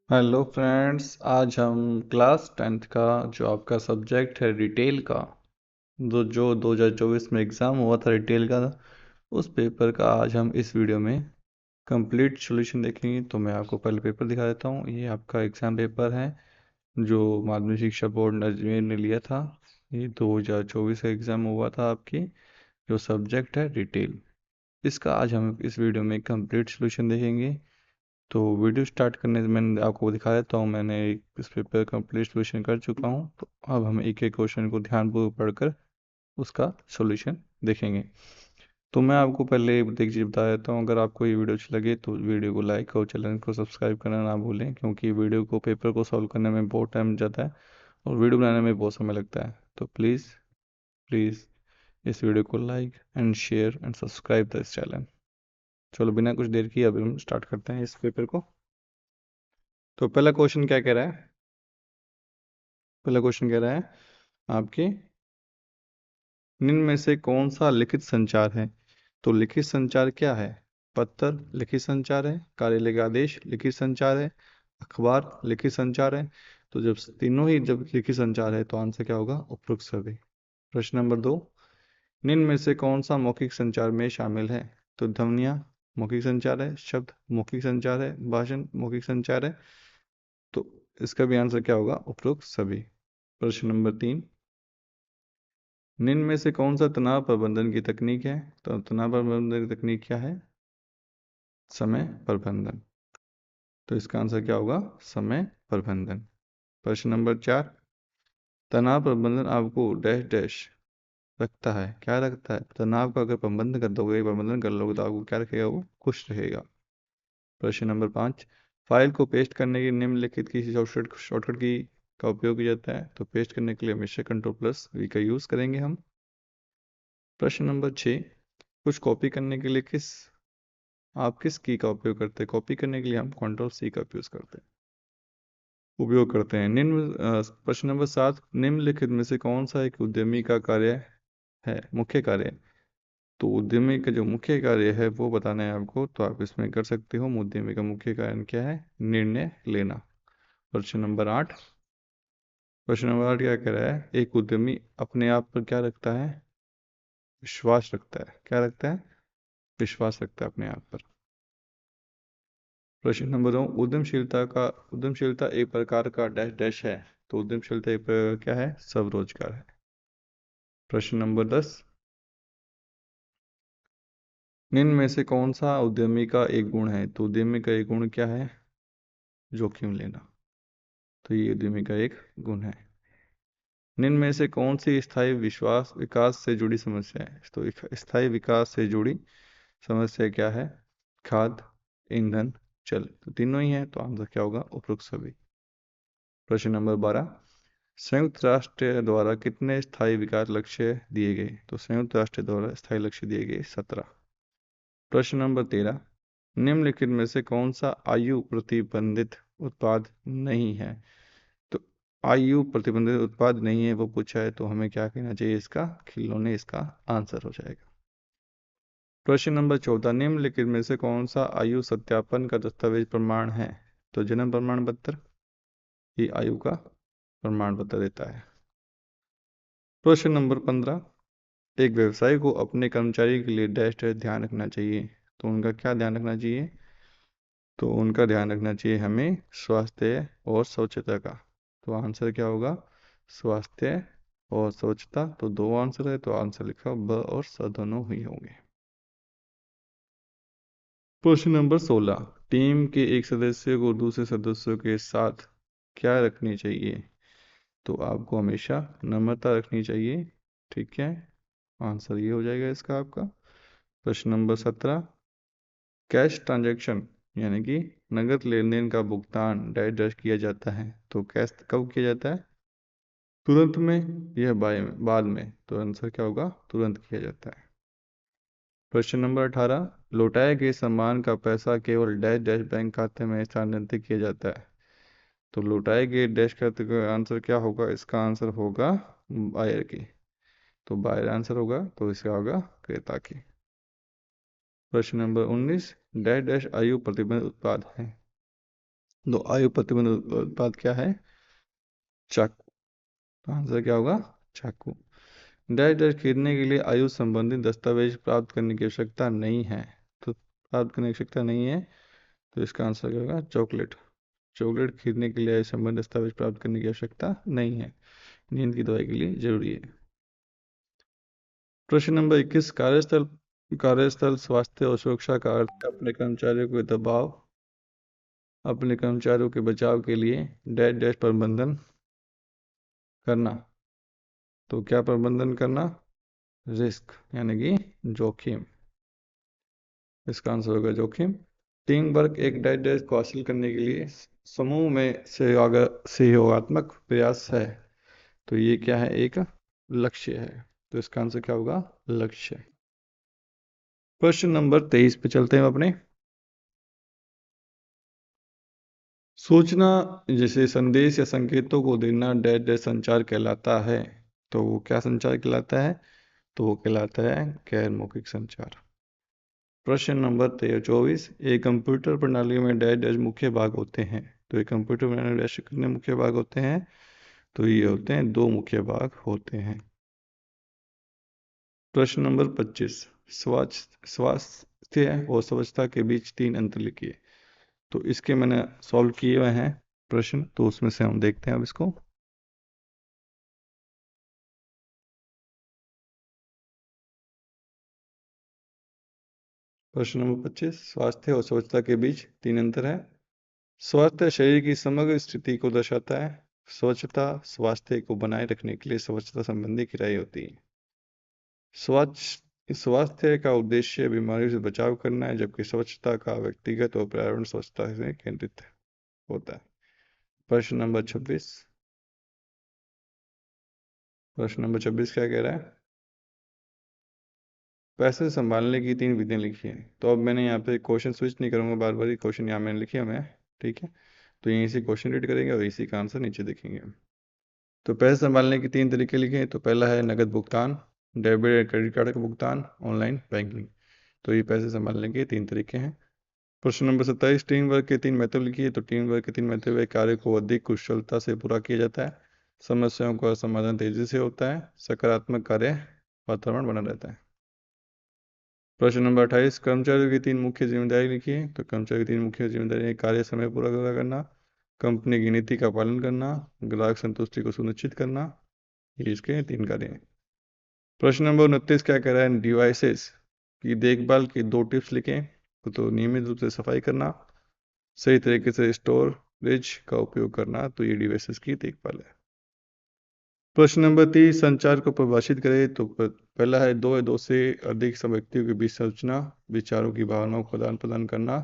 Hello friends, आज हम class 10th का जो आपका सब्जेक्ट है रिटेल का जो 2024 में एग्ज़ाम हुआ था रिटेल का, उस पेपर का आज हम इस वीडियो में कंप्लीट सॉल्यूशन देखेंगे। तो मैं आपको पहले पेपर दिखा देता हूँ। ये आपका एग्ज़ाम पेपर है जो माध्यमिक शिक्षा बोर्ड अजमेर ने लिया था। ये 2024 का एग्ज़ाम हुआ था आपकी, जो सब्जेक्ट है रिटेल। इसका आज हम इस वीडियो में कंप्लीट सॉल्यूशन देखेंगे। तो वीडियो स्टार्ट करने से मैंने आपको दिखा देता हूँ, मैंने इस पेपर कंप्लीट सॉल्यूशन कर चुका हूँ। तो अब हम एक एक क्वेश्चन को ध्यानपूर्वक पढ़कर उसका सॉल्यूशन देखेंगे। तो मैं आपको पहले एक चीज़ बता देता हूँ, अगर आपको ये वीडियो अच्छी लगे तो वीडियो को लाइक और चैनल को सब्सक्राइब करना ना भूलें, क्योंकि वीडियो को पेपर को सॉल्व करने में बहुत टाइम जाता है और वीडियो बनाने में बहुत समय लगता है। तो प्लीज़ प्लीज़ इस वीडियो को like and share and subscribe this channel. चलो बिना कुछ देर की अभी हम स्टार्ट करते हैं इस पेपर को। तो पहला क्वेश्चन क्या कह रहा है? पहला क्वेश्चन कह रहा है आपके निम्न में से कौन सा लिखित संचार है? तो लिखित संचार क्या है? पत्र लिखित संचार है, कार्यालय का आदेश लिखित संचार है, अखबार लिखित संचार है। तो जब तीनों ही जब लिखित संचार है तो आंसर क्या होगा? उपरोक्त सभी। प्रश्न नंबर 2, निम्न में से कौन सा मौखिक संचार में शामिल है? तो ध्वनियाँ मौखिक संचार है, शब्द मौखिक संचार है, भाषण मौखिक संचार है। तो इसका भी आंसर क्या होगा? उपरोक्त सभी। प्रश्न नंबर 3, निम्न में से कौन सा तनाव प्रबंधन की तकनीक है? तो तनाव प्रबंधन की तकनीक क्या है? समय प्रबंधन। तो इसका आंसर क्या होगा? समय प्रबंधन। प्रश्न नंबर 4, तनाव प्रबंधन आपको डैश डैश रखता है। क्या रखता है? तनाव का अगर प्रबंधन कर लोगे तो आपको क्या रखेगा? वो खुश रहेगा। प्रश्न नंबर 5, फाइल को पेस्ट करने के निम्नलिखित किसी शॉर्टकट की का उपयोग किया जाता है? तो पेस्ट करने के लिए हमेशा Ctrl+V का यूज़ करेंगे हम। प्रश्न नंबर 6, कुछ कॉपी करने के लिए आप किस की का उपयोग करते हैं? कॉपी करने के लिए हम Ctrl+C का उपयोग करते हैं। प्रश्न नंबर 7, निम्नलिखित में से कौन सा एक उद्यमी का कार्य है, मुख्य कार्य है? तो उद्यमी का जो मुख्य कार्य है वो बताना है आपको, तो आप इसमें कर सकते हो। उद्यमी का मुख्य कार्य क्या है? निर्णय लेना। प्रश्न नंबर 8, क्या कह रहा है? एक उद्यमी अपने आप पर क्या रखता है? विश्वास रखता है। क्या रखता है? विश्वास रखता है अपने आप पर। प्रश्न नंबर 9, उद्यमशीलता एक प्रकार का डैश डैश है। तो उद्यमशीलता एक प्रकार क्या है? स्वरोजगार है। प्रश्न नंबर 10, निम्न में से कौन सा उद्यमी का एक गुण है? तो उद्यमी का एक गुण क्या है? जोखिम लेना। तो ये उद्यमी का एक गुण है। निम्न में से कौन सी स्थायी विकास से जुड़ी समस्या है? तो स्थायी विकास से जुड़ी समस्या क्या है? खाद, ईंधन, जल। तो तीनों ही है, तो आंसर क्या होगा? उपरोक्त सभी। प्रश्न नंबर 12, संयुक्त राष्ट्र द्वारा कितने स्थायी विकास लक्ष्य दिए गए? तो संयुक्त राष्ट्र द्वारा स्थायी लक्ष्य दिए गए 17। प्रश्न नंबर 13, निम्नलिखित में से कौन सा आयु प्रतिबंधित उत्पाद नहीं है? तो आयु प्रतिबंधित उत्पाद नहीं है वो पूछा है, तो हमें क्या कहना चाहिए? इसका खिलौने इसका आंसर हो जाएगा। प्रश्न नंबर 14, निम्नलिखित में से कौन सा आयु सत्यापन का दस्तावेज प्रमाण है? तो जन्म प्रमाण पत्र ही आयु का प्रमाण पत्र देता है। प्रश्न नंबर 15, एक व्यवसायी को अपने कर्मचारी के लिए डैश डैश ध्यान रखना चाहिए। तो उनका क्या ध्यान रखना चाहिए? तो उनका ध्यान रखना चाहिए हमें स्वास्थ्य और स्वच्छता का। तो आंसर क्या होगा? स्वास्थ्य और स्वच्छता। तो दो आंसर है, तो आंसर लिखा ब और स दोनों ही होंगे। प्रश्न नंबर 16, टीम के एक सदस्य को दूसरे सदस्यों के साथ क्या रखनी चाहिए? तो आपको हमेशा नम्रता रखनी चाहिए। ठीक है, आंसर ये हो जाएगा इसका आपका। प्रश्न नंबर 17, कैश ट्रांजैक्शन यानी कि नगद लेन देन का भुगतान डैश डैश किया जाता है। तो कैश कब किया जाता है? तुरंत में या बाद में? तो आंसर क्या होगा? तुरंत किया जाता है। प्रश्न नंबर 18, लौटाए गए सामान का पैसा केवल डैश डैश बैंक खाते में स्थानांतरित किया जाता है। तो लौटाए गए डैश खाते का आंसर क्या होगा? इसका आंसर होगा बायर की। तो बायर आंसर होगा, तो इसका होगा क्रेता की। प्रश्न नंबर 19, डैश डैश आयु प्रतिबंध उत्पाद है। तो आयु प्रतिबंध उत्पाद क्या है? चाकू। तो आंसर क्या होगा? चाकू। डैश डैश खरीदने के लिए आयु संबंधी दस्तावेज प्राप्त करने की आवश्यकता नहीं है। तो प्राप्त करने की आवश्यकता नहीं है, तो इसका आंसर क्या होगा? चॉकलेट। चॉकलेट खरीदने के लिए आयु संबंधी दस्तावेज प्राप्त करने की आवश्यकता नहीं है, नींद की दवाई के लिए जरूरी है। प्रश्न नंबर 21, कार्यस्थल स्वास्थ्य और सुरक्षा का अर्थ है अपने कर्मचारियों के बचाव के लिए डैश डैश प्रबंधन करना। तो क्या प्रबंधन करना? रिस्क, यानी कि जोखिम। इसका आंसर होगा जोखिम। टीम वर्क एक डैश डैश को हासिल करने के लिए समूह में सहयोगात्मक प्रयास है। तो ये क्या है? एक लक्ष्य है। तो इसका आंसर क्या होगा? लक्ष्य। प्रश्न नंबर 23 पे चलते हैं अपने। सूचना जैसे संदेश या संकेतों को देना डैश डैश संचार कहलाता है। तो वो क्या संचार कहलाता है? तो वो कहलाता है गैर मौखिक संचार। प्रश्न नंबर 24, एक कंप्यूटर प्रणाली में डैश डैश मुख्य भाग होते हैं। तो एक कंप्यूटर प्रणाली में डैश कितने मुख्य भाग होते हैं? तो ये होते हैं दो मुख्य भाग होते हैं। प्रश्न नंबर 25, स्वास्थ्य और स्वच्छता के बीच तीन अंतर लिखिए। तो इसके मैंने सॉल्व किए हुए हैं प्रश्न, तो उसमें से हम देखते हैं अब इसको। प्रश्न नंबर 25, स्वास्थ्य और स्वच्छता के बीच तीन अंतर है। स्वास्थ्य शरीर की समग्र स्थिति को दर्शाता है। स्वच्छता स्वास्थ्य को बनाए रखने के लिए स्वच्छता संबंधी क्रियाएं होती है। स्वास्थ्य का उद्देश्य बीमारियों से बचाव करना है, जबकि स्वच्छता का व्यक्तिगत और पर्यावरण स्वच्छता से केंद्रित होता है। प्रश्न नंबर 26, क्या कह रहा है? पैसे संभालने की तीन विधियां लिखी हैं। तो अब मैंने यहाँ पे क्वेश्चन स्विच नहीं करूंगा, बार बार क्वेश्चन यहाँ मैंने लिखे हुए हैं, ठीक है? तो यहीं से क्वेश्चन रीड करेंगे और इसी का आंसर नीचे देखेंगे। तो पैसे संभालने के तीन तरीके लिखे हैं। तो पहला है नगद भुगतान, डेबिट या क्रेडिट कार्ड का भुगतान, ऑनलाइन बैंकिंग। तो ये पैसे संभालने के तीन तरीके हैं। प्रश्न नंबर 27, टीम वर्क के तीन महत्व लिखिए। तो टीम वर्क के तीन महत्व है: कार्य को अधिक कुशलता से पूरा किया जाता है, समस्याओं का समाधान तेजी से होता है, सकारात्मक कार्य वातावरण बना रहता है। प्रश्न नंबर 28, कर्मचारियों की तीन मुख्य जिम्मेदारी लिखिए। तो कर्मचारियों की तीन मुख्य जिम्मेदारी है: कार्य समय पूरा करना, कंपनी की नीति का पालन करना, ग्राहक संतुष्टि को सुनिश्चित करना। ये इसके तीन कार्य हैं। प्रश्न नंबर 29 क्या कह रहा है? डिवाइसेस की देखभाल की दो टिप्स लिखें। तो नियमित रूप से सफाई करना, सही तरीके से स्टोरेज का उपयोग करना। तो ये डिवाइसेस की देखभाल है। प्रश्न नंबर 30, संचार को परिभाषित करें। तो पहला है दो या दो से अधिक व्यक्तियों के बीच सूचना, विचारों की भावनाओं को आदान प्रदान करना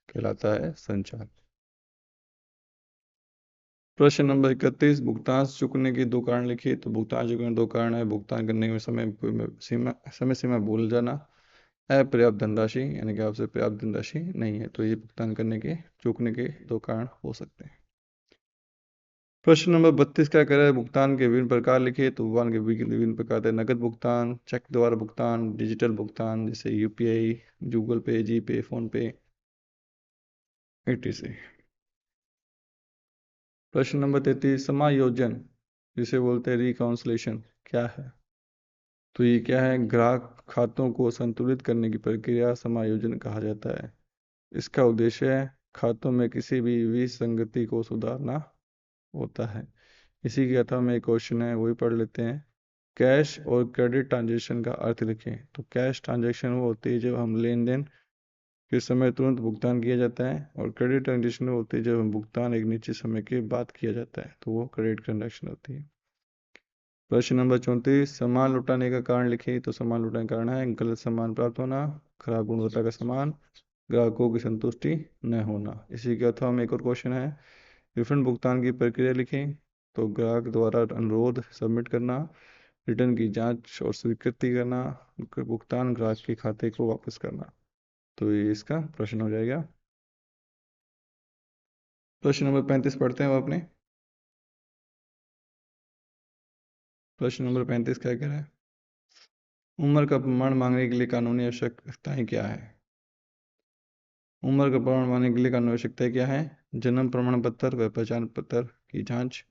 कहलाता है संचार। प्रश्न नंबर 31, भुगतान चूकने के दो कारण लिखिए। तो भुगतान चूकने के दो कारण है: भुगतान करने में समय सीमा भूल जाना, अपर्याप्त धनराशि, यानी कि आपसे पर्याप्त धनराशि नहीं है। तो ये भुगतान करने के चूकने के दो कारण हो सकते हैं। प्रश्न नंबर 32 क्या कह रहा है? भुगतान के विभिन्न प्रकार लिखिए। तो भुगतान के विभिन्न प्रकार थे: नकद भुगतान, चेक द्वारा भुगतान, डिजिटल भुगतान जैसे यूपीआई, गूगल पे, जी पे, फोन पे, etc। प्रश्न नंबर 33, समायोजन जिसे बोलते हैं रिकाउंसलेशन, क्या है? तो ये क्या है? ग्राहक खातों को संतुलित करने की प्रक्रिया समायोजन कहा जाता है। इसका उद्देश्य है खातों में किसी भी विसंगति को सुधारना होता है। इसी के अथवा में एक क्वेश्चन है, वही पढ़ लेते हैं। कैश और क्रेडिट ट्रांजैक्शन का अर्थ लिखें। तो कैश ट्रांजैक्शन वो होती है जब हम लेन देन के समय तुरंत भुगतान किया जाता है, और क्रेडिट ट्रांजैक्शन वो होती है जब हम भुगतान एक निश्चित समय के बाद किया जाता है, तो वो क्रेडिट ट्रांजैक्शन होती है। प्रश्न नंबर 34, सामान लौटाने का कारण लिखिए। तो सामान लौटाने का कारण है गलत सामान प्राप्त होना, खराब गुणवत्ता का सामान, ग्राहकों की संतुष्टि न होना। इसी के अथवा में एक और क्वेश्चन है, रिफंड भुगतान की प्रक्रिया लिखें। तो ग्राहक द्वारा अनुरोध सबमिट करना, रिटर्न की जांच और स्वीकृति करना, भुगतान ग्राहक के खाते को वापस करना। तो ये इसका प्रश्न हो जाएगा। प्रश्न नंबर 35 पढ़ते हैं वो अपने। प्रश्न नंबर 35 क्या कह रहा है? उम्र का प्रमाण मांगने के लिए कानूनी आवश्यकताएं क्या है? उम्र का प्रमाण मानने के लिए कानूनी आवश्यकताएं क्या है? जन्म प्रमाण पत्र व पहचान पत्र की जांच,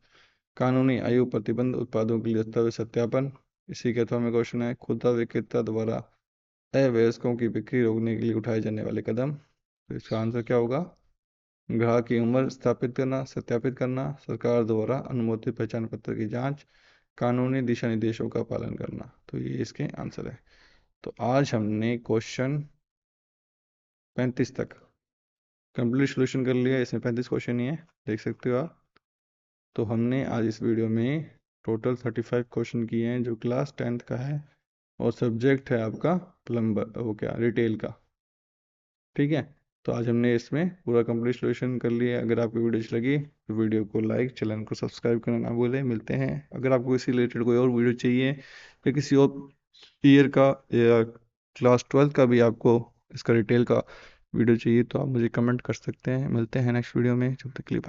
कानूनी आयु प्रतिबंध, उत्पादों के लिए दस्तावेज सत्यापन। इसी के अथवा में क्वेश्चन है, खुदरा विक्रेता द्वारा अवयस्कों की बिक्री रोकने के लिए उठाए जाने वाले कदम। तो इसका आंसर क्या होगा? ग्राहक की उम्र स्थापित करना, सत्यापित करना, सरकार द्वारा अनुमोदित पहचान पत्र की जांच, कानूनी दिशा निर्देशों का पालन करना। तो ये इसके आंसर है। तो आज हमने क्वेश्चन 35 तक कंप्लीट सोल्यूशन कर लिया। इसमें 35 क्वेश्चन ही है, देख सकते हो आप। तो हमने आज इस वीडियो में टोटल 35 क्वेश्चन किए हैं जो क्लास 10th का है, और सब्जेक्ट है आपका प्लम्बर, वो क्या, रिटेल का। ठीक है, तो आज हमने इसमें पूरा कंप्लीट सोल्यूशन कर लिया। अगर आपको वीडियो अच्छी लगी तो वीडियो को लाइक, चैनल को सब्सक्राइब करना ना भूलें। मिलते हैं, अगर आपको इसी रिलेटेड कोई और वीडियो चाहिए या किसी और ईयर का या क्लास 12th का भी आपको इसका रिटेल का वीडियो चाहिए, तो आप मुझे कमेंट कर सकते हैं। मिलते हैं नेक्स्ट वीडियो में, जब तक के लिए bye।